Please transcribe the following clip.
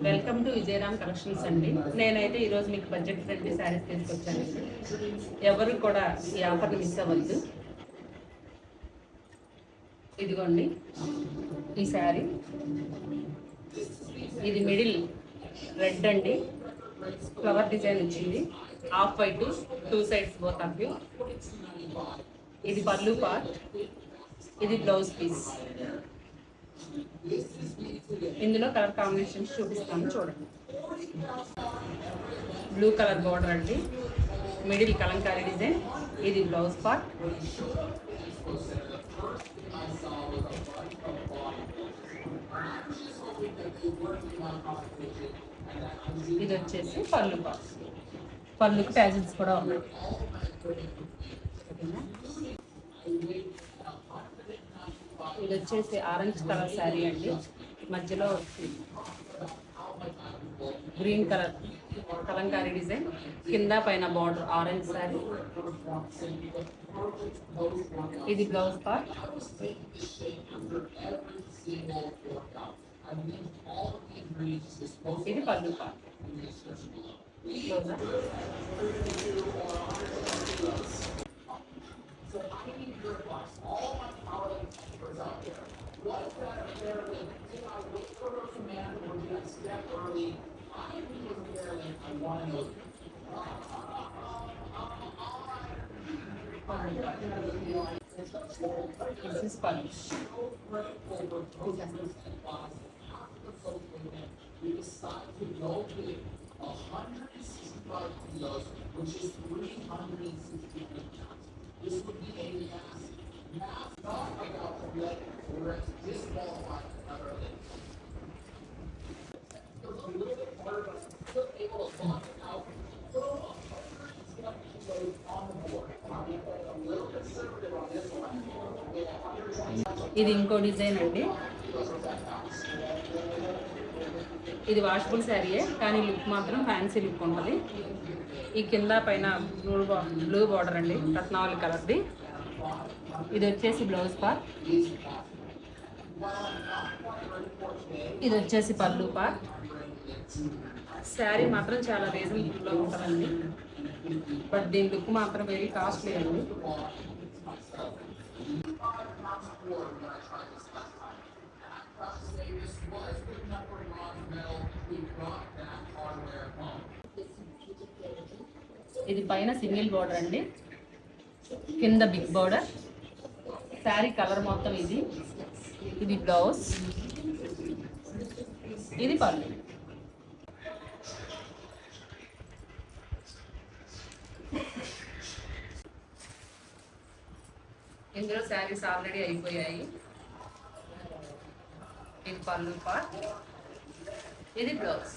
Welcome to Vijayaram collections అండి. నేనైతే ఈరోజు మీకు బడ్జెట్ ఫ్రెండ్లీ శారీస్ తీసుకొచ్చాను. ఎవరు కూడా ఈ ఆఫర్ని మిస్ అవ్వద్దు. ఇదిగోండి ఈ శారీ, ఇది మిడిల్ రెడ్ అండి, ఫ్లవర్ డిజైన్ వచ్చింది, half white, two sides both of you. ఇది పల్లు పార్ట్, ఇది బ్లౌజ్ పీస్. ఇందులో కలర్ కాంబినేషన్స్ చూపిస్తాను చూడండి. బ్లూ కలర్ బోర్డర్ అండి, మిడిల్ కలంకారీ డిజైన్, ఇది బ్లౌజ్ పార్ట్. ఇది వచ్చేసి పళ్ళు పార్ట్, పళ్ళుకి ప్యాచెస్ కూడా ఉన్నాయి. ఇది వచ్చేసి ఆరెంజ్ కలర్ శారీ అండి, మధ్యలో గ్రీన్ కలర్ కలంకారీ డిజైన్, కింద పైన బార్డర్ ఆరెంజ్ శారీ. ఇది బ్లౌజ్ పార్ట్. ఇది పళ్ళు part. This is Spanish. We decided to go with 165 kilos, which is 360 pounds. This would be a mass thought about the leg where it's disqualified utterly. It was a little bit harder, but still able to block it out. Put on the board. A little conservative on this one. ఇది ఇంకో design అండి. ఇది washable శారీయే, కానీ look మాత్రం fancy look ఉంటుంది. ఈ కింద పైన బ్లూ బార్డర్ అండి, రత్నావళి కలర్ది. ఇది వచ్చేసి బ్లౌజ్ పార్ట్, ఇది వచ్చేసి పళ్ళు పార్ట్. శారీ మాత్రం చాలా రీజనబుల్లో ఉంటుందండి, బట్ దీని లుక్ మాత్రం వెరీ కాస్ట్లీ అండి. ఇది పైన సింగిల్ బోర్డర్ అండి, కింద బిగ్ బోర్డర్. శారీ కలర్ మొత్తం ఇది. ఇది బ్లౌజ్, ఇది పళ్ళు. ఇందులో శారీస్ ఆల్రెడీ అయిపోయాయి. ఇది పళ్ళు పార్ట్, ఇది బ్లౌజ్.